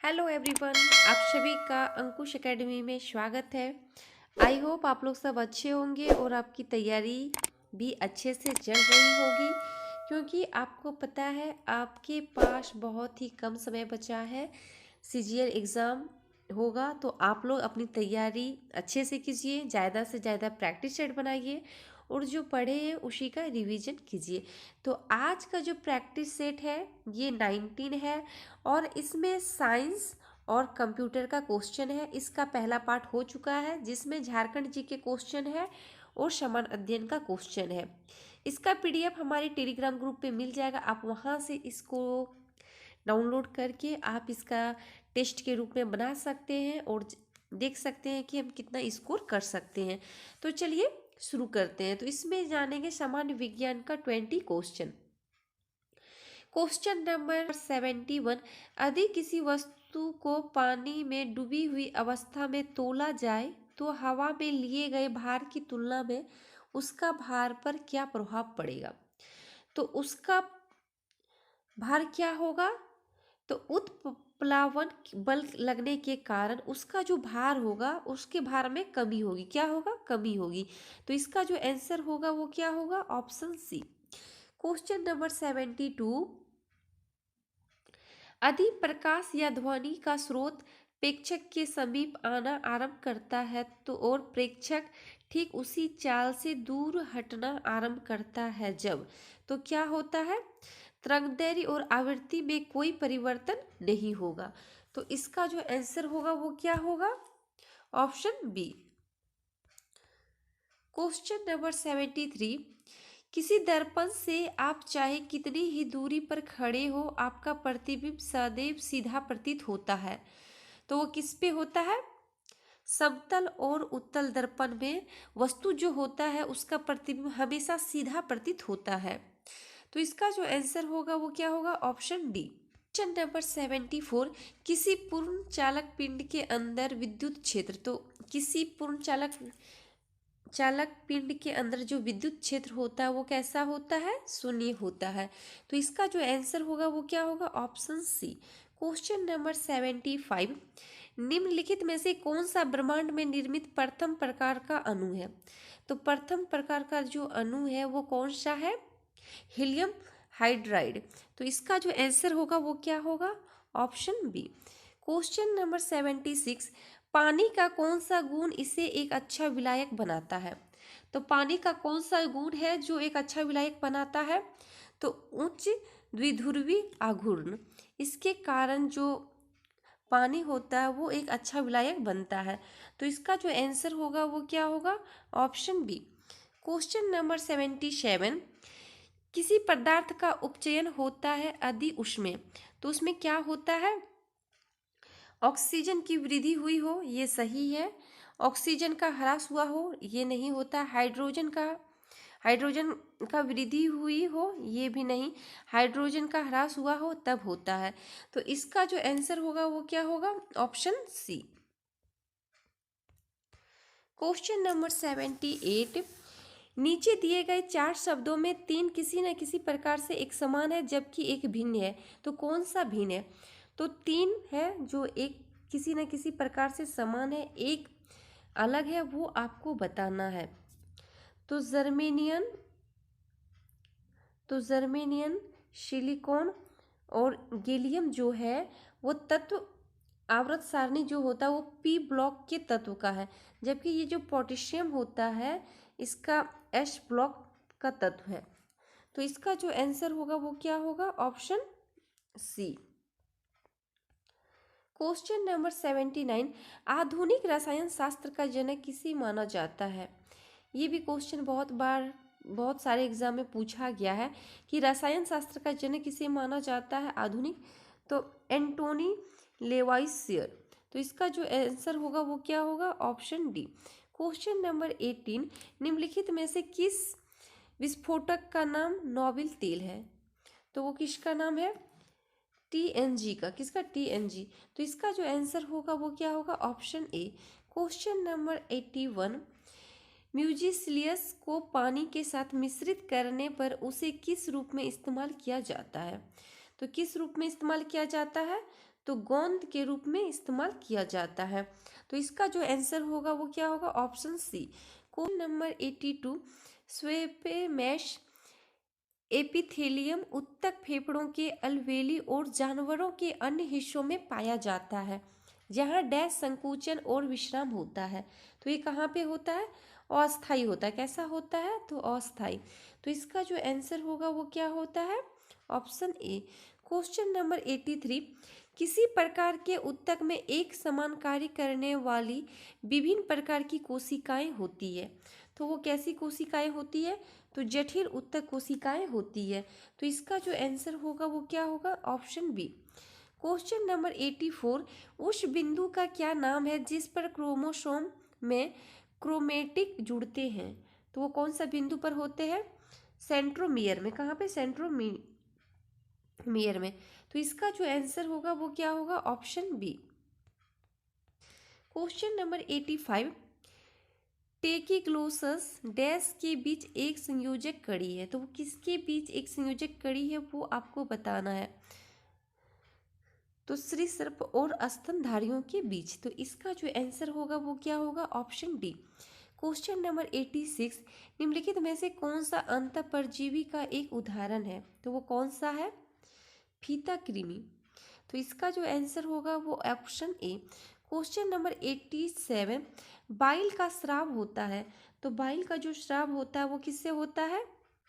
Hello everyone, आप सभी का अंकुश एकेडमी में स्वागत है। आई होप आप लोग सब अच्छे होंगे और आपकी तैयारी भी अच्छे से चल रही होगी, क्योंकि आपको पता है आपके पास बहुत ही कम समय बचा है। सीजीएल एग्ज़ाम होगा, तो आप लोग अपनी तैयारी अच्छे से कीजिए, ज़्यादा से ज़्यादा प्रैक्टिस सेट बनाइए और जो पढ़े हैं उसी का रिवीजन कीजिए। तो आज का जो प्रैक्टिस सेट है ये 19 है और इसमें साइंस और कंप्यूटर का क्वेश्चन है। इसका पहला पार्ट हो चुका है जिसमें झारखंड जी के क्वेश्चन है और सामान्य अध्ययन का क्वेश्चन है। इसका पीडीएफ हमारे टेलीग्राम ग्रुप पे मिल जाएगा, आप वहाँ से इसको डाउनलोड करके आप इसका टेस्ट के रूप में बना सकते हैं और देख सकते हैं कि हम कितना स्कोर कर सकते हैं। तो चलिए शुरू करते हैं। तो इसमें जानेंगे सामान्य विज्ञान का 20 क्वेश्चन। क्वेश्चन नंबर 71, यदि किसी वस्तु को पानी में डूबी हुई अवस्था में तोला जाए तो हवा में लिए गए भार की तुलना में उसका भार पर क्या प्रभाव पड़ेगा। तो उसका भार क्या होगा, तो उत्प्लावन बल लगने के कारण उसका जो भार होगा उसके भार में कमी होगी। क्या होगा, कमी होगी। तो इसका जो आंसर होगा वो क्या होगा, ऑप्शन सी। क्वेश्चन नंबर 72, यदि प्रकाश या ध्वनि का स्रोत प्रेक्षक के समीप आना आरंभ करता है तो और प्रेक्षक ठीक उसी चाल से दूर हटना आरंभ करता है जब, तो क्या होता है, तरंगदैर्घ्य और आवृत्ति में कोई परिवर्तन नहीं होगा। तो इसका जो आंसर होगा वो क्या होगा, ऑप्शन बी। क्वेश्चन नंबर 73, किसी दर्पण से आप चाहे कितनी ही दूरी पर खड़े हो आपका प्रतिबिंब सदैव सीधा प्रतीत होता है। तो वो किस पे होता है, समतल और उत्तल दर्पण में वस्तु जो होता है उसका प्रतिबिंब हमेशा सीधा प्रतीत होता है। तो इसका जो आंसर होगा वो क्या होगा, ऑप्शन डी। क्वेश्चन नंबर 74, किसी पूर्ण चालक पिंड के अंदर विद्युत क्षेत्र, तो किसी पूर्ण चालक पिंड के अंदर जो विद्युत क्षेत्र होता है वो कैसा होता है, शून्य होता है। तो इसका जो आंसर होगा वो क्या होगा, ऑप्शन सी। क्वेश्चन नंबर 75, निम्नलिखित में से कौन सा ब्रह्मांड में निर्मित प्रथम प्रकार का अणु है। तो प्रथम प्रकार का जो अणु है वो कौन सा है, हीलियम हाइड्राइड। तो इसका जो आंसर होगा वो क्या होगा, ऑप्शन बी। क्वेश्चन नंबर 76, पानी का कौन सा गुण इसे एक अच्छा विलायक बनाता है। तो पानी का कौन सा गुण है जो एक अच्छा विलायक बनाता है, तो उच्च द्विध्रुवी आघूर्ण, इसके कारण जो पानी होता है वो एक अच्छा विलायक बनता है। तो इसका जो आंसर होगा वो क्या होगा, ऑप्शन बी। क्वेश्चन नंबर 77, किसी पदार्थ का उपचयन होता है अति उष्मे, तो उसमें क्या होता है, ऑक्सीजन की वृद्धि हुई हो, ये सही है। ऑक्सीजन का ह्रास हुआ हो, ये नहीं होता। हाइड्रोजन का वृद्धि हुई हो, ये भी नहीं। हाइड्रोजन का ह्रास हुआ हो तब होता है। तो इसका जो आंसर होगा वो क्या होगा, ऑप्शन सी। क्वेश्चन नंबर 78, नीचे दिए गए 4 शब्दों में 3 किसी न किसी प्रकार से एक समान है जबकि एक भिन्न है, तो कौन सा भिन्न है। तो 3 है जो एक किसी न किसी प्रकार से समान है, एक अलग है, वो आपको बताना है। तो जर्मेनियन सिलिकॉन और गैलियम जो है वो तत्व आवर्त सारणी जो होता है वो पी ब्लॉक के तत्व का है, जबकि ये जो पोटेशियम होता है इसका एस ब्लॉक का तत्व है। तो इसका जो आंसर होगा वो क्या होगा, ऑप्शन सी। क्वेश्चन नंबर 79, आधुनिक रसायन शास्त्र का जनक किसे माना जाता है। ये भी क्वेश्चन बहुत सारे एग्जाम में पूछा गया है कि रसायन शास्त्र का जनक किसे माना जाता है आधुनिक, तो एंटोनी लेवाइसियर। तो इसका जो आंसर होगा वो क्या होगा, ऑप्शन डी। क्वेश्चन नंबर 18, निम्नलिखित में से किस विस्फोटक का नाम नोबेल तेल है। तो वो किसका नाम है, टीएनजी का। किसका, टीएनजी। तो इसका जो आंसर होगा वो क्या होगा, ऑप्शन ए। क्वेश्चन नंबर 81, म्यूजिलियस को पानी के साथ मिश्रित करने पर उसे किस रूप में इस्तेमाल किया जाता है। तो किस रूप में इस्तेमाल किया जाता है? तो गोंद के रूप में इस्तेमाल किया जाता है। तो इसका जो आंसर होगा वो क्या होगा? Option C. Question number 82, squamous epithelium उत्तक फेफड़ों के अलवेली और जानवरों के अन्य हिस्सों में पाया जाता है, जहाँ डैश संकुचन और विश्राम होता है। तो ये कहाँ पे होता है? अस्थायी होता है। कैसा होता है? तो अस्थायी। तो इसका जो आंसर होगा वो क्या होता है? Option A. क्वेश्चन नंबर 83, किसी प्रकार के उत्तक में एक समान कार्य करने वाली विभिन्न प्रकार की कोशिकाएं होती है। तो वो कैसी कोशिकाएं होती है? तो जटिल उत्तक कोशिकाएं होती है। तो इसका जो आंसर होगा वो क्या होगा? Option B. क्वेश्चन नंबर 84, उस बिंदु का क्या नाम है जिस पर क्रोमोसोम में क्रोमेटिक जुड़ते हैं? तो वो कौन सा बिंदु पर होते हैं? सेंट्रोमियर में। कहाँ पे? सेंट्रोमियर में। तो इसका जो आंसर होगा वो क्या होगा? Option B. क्वेश्चन नंबर 85, टेकिग्लोसस डैश के बीच एक संयोजक कड़ी है। तो वो किसके बीच एक संयोजक कड़ी है वो आपको बताना है। तो सरीसृप और स्तनधारियों के बीच। तो इसका जो आंसर होगा वो क्या होगा? Option D. क्वेश्चन नंबर 86, निम्नलिखित में से कौन सा अंतःपरजीवी का एक उदाहरण है? तो वो कौन सा है? फीता कृमि। तो इसका जो आंसर होगा वो option A. Question number 87, bile का स्राव होता है। तो बाइल का जो स्राव होता है वो किससे होता है?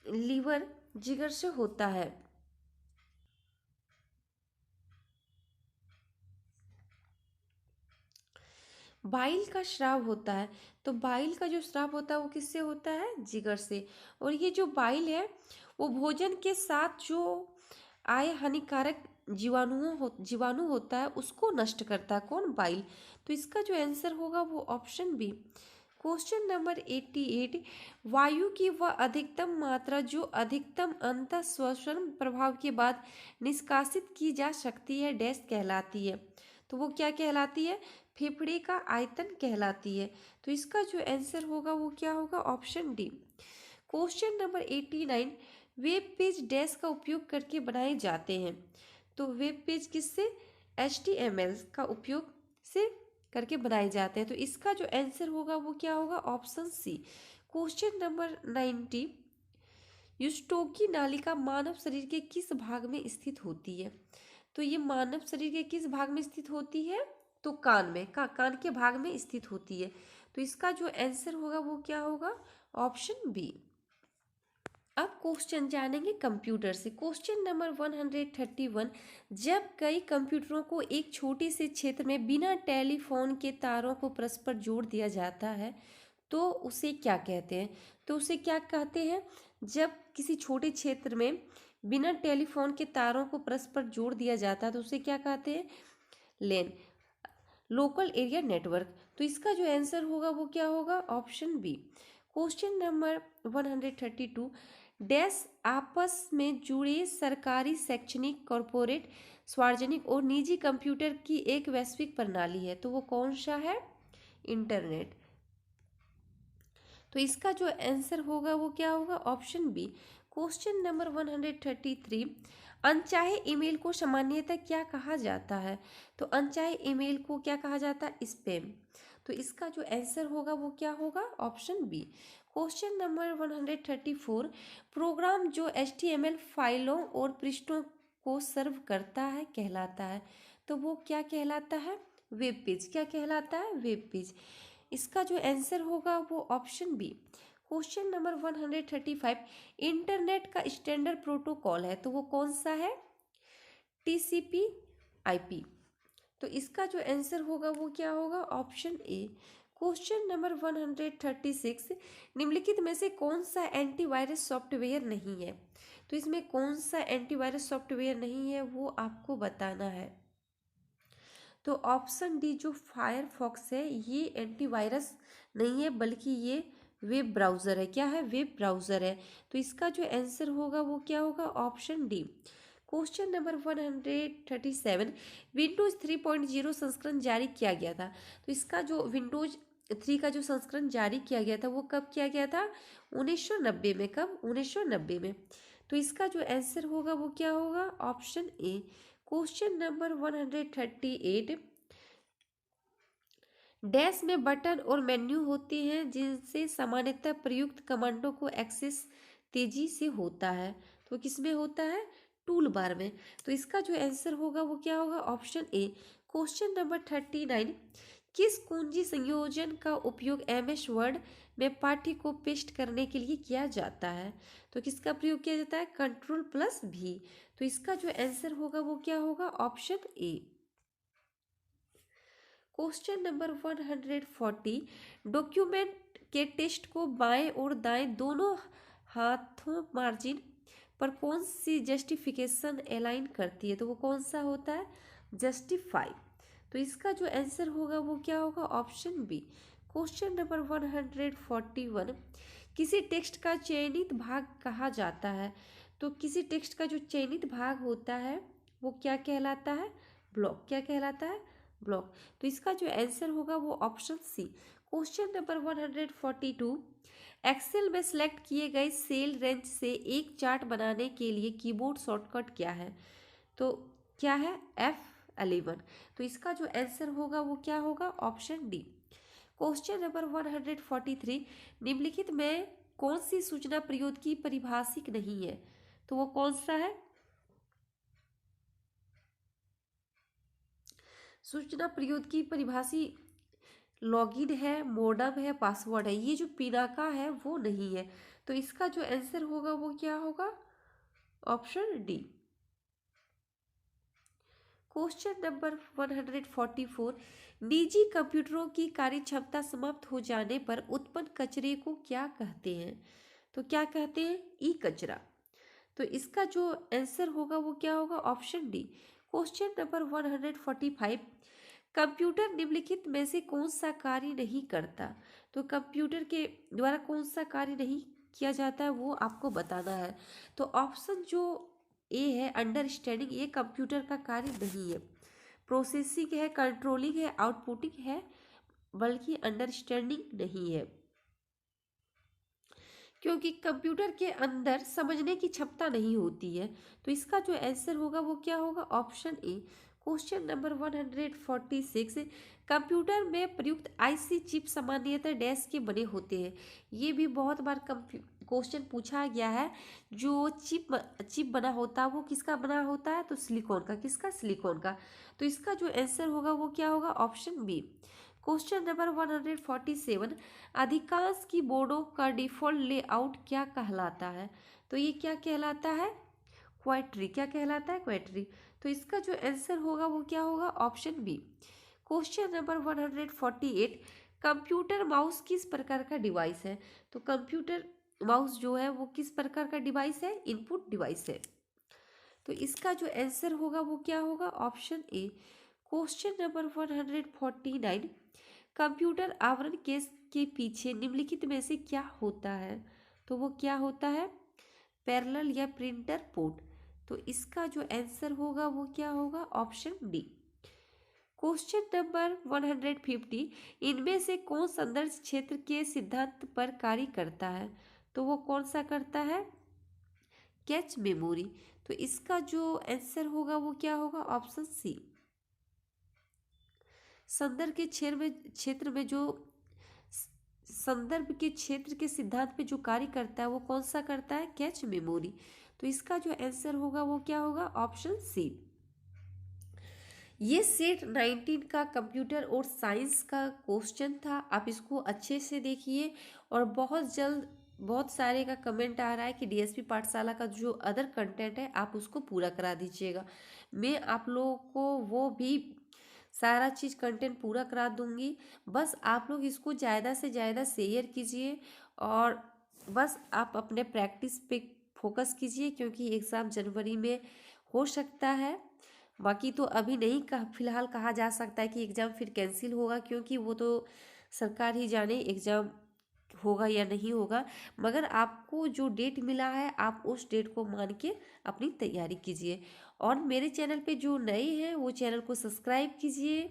लीवर, जिगर से होता है। बाइल का स्राव होता है। तो बाइल का जो स्राव होता है वो किससे होता है? जिगर से। और ये जो बाइल है वो भोजन के साथ जो आए हानिकारक जीवाणु होता है उसको नष्ट करता है। कौन? बाइल। तो इसका जो आंसर होगा वो ऑप्शन बी। क्वेश्चन नंबर 88, वायु की वह अधिकतम मात्रा जो अधिकतम अंतः श्वसन प्रभाव के बाद निष्कासित की जा सकती है डैश कहलाती है। तो वो क्या कहलाती है? फेफड़े का आयतन कहलाती है। तो इसका जो आंसर होगा वो क्या होगा? Option D. Question number 89, web page dash का उपयोग करके बनाए जाते हैं। तो वेब पेज किससे? HTML का उपयोग से करके बनाए जाते हैं। तो इसका जो आंसर होगा वो क्या होगा? Option C. क्वेश्चन नंबर 90, युस्टोकी नालिका मानव शरीर के किस भाग में स्थित होती है? तो ये मानव शरीर के किस भाग में स्थित होती है? तो कान में। कान के भाग में स्थित होती है। तो इसका जो आंसर होगा वो क्या होगा? Option B. अब क्वेश्चन जानेंगे कंप्यूटर से। क्वेश्चन नंबर 131, जब कई कंप्यूटरों को एक छोटे से क्षेत्र में बिना टेलीफोन के तारों को परस्पर जोड़ दिया जाता है तो उसे क्या कहते हैं? तो उसे क्या कहते हैं? जब किसी छोटे क्षेत्र में बिना टेलीफोन के तारों को परस्पर जोड़ दिया जाता है तो उसे क्या कहते हैं? LAN, local area network. तो इसका जो आंसर होगा वो क्या होगा? Option B. Question number 132, dash आपस में जुड़े सरकारी, शैक्षणिक, कॉरपोरेट, सार्वजनिक और निजी कंप्यूटर की एक वैश्विक प्रणाली है। तो वो कौन सा है? इंटरनेट। तो इसका जो आंसर होगा वो क्या होगा? Option B. क्वेश्चन नंबर 133, अनचाहे ईमेल को सामान्यतः क्या कहा जाता है? तो अनचाहे ईमेल को क्या कहा जाता है? स्पैम। तो इसका जो आंसर होगा वो क्या होगा? Option B. Question number 134, program जो HTML फाइलों और पृष्ठों को सर्व करता है कहलाता है। तो वो क्या कहलाता है? Web page. क्या कहलाता है? Web page. इसका जो आंसर होगा वो option B. Question number 135, internet का स्टैंडर्ड प्रोटोकॉल है तो वो कौन सा है? TCP/IP। तो इसका जो आंसर होगा वो क्या होगा? Option A. क्वेश्चन नंबर 136, निम्नलिखित में से कौन सा एंटीवायरस सॉफ्टवेयर नहीं है? तो इसमें कौन सा एंटीवायरस सॉफ्टवेयर नहीं है वो आपको बताना है। तो ऑप्शन डी जो फायरफॉक्स है ये एंटीवायरस नहीं है बल्कि ये वेब ब्राउज़र है। क्या है? वेब ब्राउज़र है। तो इसका जो आंसर होगा वो क्या होगा? Option D. Question number 137, Windows 3.0 संस्करण जारी किया गया था। तो इसका जो विंडोज़ 3 का जो संस्करण जारी किया गया था वो कब किया गया था? 1990 में। कब? 1990 में। तो इसका जो आंसर होगा वो क्या होगा? Option A. Question number 138, dash में बटन और मेन्यू होते हैं जिनसे सामान्यतः प्रयुक्त कमांडों को एक्सेस तेजी से होता है। तो किसमें होता है? टूल बार में। तो इसका जो आंसर होगा वो क्या होगा? Option A. क्वेश्चन नंबर 39, किस कुंजी संयोजन का उपयोग एमएस वर्ड में पाठ्य को पेस्ट करने के लिए किया जाता है? तो किसका प्रयोग किया जाता है? Ctrl+V। तो इसका जो आंसर होगा वो क्या होगा? Option A. Question number 140, document के टेक्स्ट को बाएं और दाएं दोनों हाथों मार्जिन पर कौन सी जस्टिफिकेशन अलाइन करती है? तो वो कौन सा होता है? जस्टिफाई। तो इसका जो आंसर होगा वो क्या होगा? Option B. क्वेश्चन नंबर 141, किसी टेक्स्ट का चयनित भाग कहा जाता है? तो किसी टेक्स्ट का जो चयनित भाग होता है वो क्या कहलाता है? ब्लॉक। क्या कहलाता है? ब्लॉक। तो इसका जो आंसर होगा वो option C. Question number 142, Excel में सेलेक्ट किए गए सेल रेंज से एक चार्ट बनाने के लिए कीबोर्ड शॉर्टकट क्या है? तो क्या है? F11। तो इसका जो आंसर होगा वो क्या होगा? Option D. क्वेश्चन नंबर 143, निम्नलिखित में कौन सी सूचना प्रौद्योगिकी परिभाषिक नहीं है? तो वो कौन सा है? सूचना प्रौद्योगिकी परिभाषी लॉगिन है, मोडम है, पासवर्ड है। ये जो पिनाका है वो नहीं है। तो इसका जो आंसर होगा वो क्या होगा? Option D. क्वेश्चन नंबर 144, निजी कंप्यूटरों की कार्यक्षमता समाप्त हो जाने पर उत्पन्न कचरे को क्या कहते हैं? तो क्या कहते हैं? ई कचरा। तो इसका जो आंसर होगा वो क्या होगा? Option D. Question number 145, computer निम्नलिखित में से कौन सा कार्य नहीं करता? तो कंप्यूटर के द्वारा कौन सा कार्य नहीं किया जाता है वो आपको बताना है। तो ऑप्शन जो ए है, अंडरस्टैंडिंग, ये कंप्यूटर का कार्य नहीं है। प्रोसेसिंग है, कंट्रोलिंग है, आउटपुटिंग है, बल्कि अंडरस्टैंडिंग नहीं है, क्योंकि कंप्यूटर के अंदर समझने की क्षमता नहीं होती है। तो इसका जो आंसर होगा वो क्या होगा? Option A. Question number 146, computer में प्रयुक्त आईसी चिप सामान्यतः डैश के बने होते हैं। ये भी बहुत बार क्वेश्चन पूछा गया है। जो चिप बना होता है वो किसका बना होता है? तो सिलिकॉन का। किसका? सिलिकॉन का। तो इसका जो आंसर होगा वो क्या होगा? Option B. क्वेश्चन नंबर 147, अधिकांश कीबोर्डों का डिफ़ॉल्ट लेआउट क्या कहलाता है? तो ये क्या कहलाता है? क्वाइट्री। क्या कहलाता है? क्वाइट्री। तो इसका जो आंसर होगा वो क्या होगा? Option B. Question number 148, computer mouse किस प्रकार का डिवाइस है? तो कंप्यूटर माउस जो है वो किस प्रकार का डिवाइस है? इनपुट डिवाइस है। तो इसका जो आंसर होगा वो क्या होगा? Option A. Question number 149, computer आवरण केस के पीछे निम्नलिखित में से क्या होता है? तो वो क्या होता है? पैरेलल या प्रिंटर पोर्ट। तो इसका जो आंसर होगा वो क्या होगा? Option D. क्वेश्चन नंबर 150, इनमें से कौन संदर्भ क्षेत्र के सिद्धांत पर कार्य करता है? तो वो कौन सा करता है? Cache memory. तो इसका जो आंसर होगा वो क्या होगा? Option C. संदर्भ के क्षेत्र में जो संदर्भ के क्षेत्र के सिद्धांत पे जो कार्य करता है वो कौन सा करता है? Cache memory. तो इसका जो आंसर होगा वो क्या होगा? Option C. ये सेट 19 का कंप्यूटर और साइंस का क्वेश्चन था। आप इसको अच्छे से देखिए और बहुत जल्द बहुत सारे का कमेंट आ रहा है कि डीएसपी पाठशाला का जो अदर कंटेंट है आप उसको पूरा करा दीजिएगा। मैं आप लोगों को वो भी सारा चीज़ कंटेंट पूरा करा दूंगी। बस आप लोग इसको ज़्यादा से ज़्यादा शेयर कीजिए और बस आप अपने प्रैक्टिस पे फोकस कीजिए, क्योंकि एग्ज़ाम जनवरी में हो सकता है। बाकी तो अभी नहीं फिलहाल कहा जा सकता है कि एग्ज़ाम फिर कैंसिल होगा, क्योंकि वो तो सरकार ही जाने एग्ज़ाम होगा या नहीं होगा। मगर आपको जो डेट मिला है आप उस डेट को मान के अपनी तैयारी कीजिए। और मेरे चैनल पे जो नए हैं वो चैनल को सब्सक्राइब कीजिए,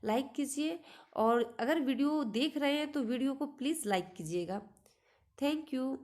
लाइक कीजिए, और अगर वीडियो देख रहे हैं तो वीडियो को प्लीज़ लाइक कीजिएगा। Thank you.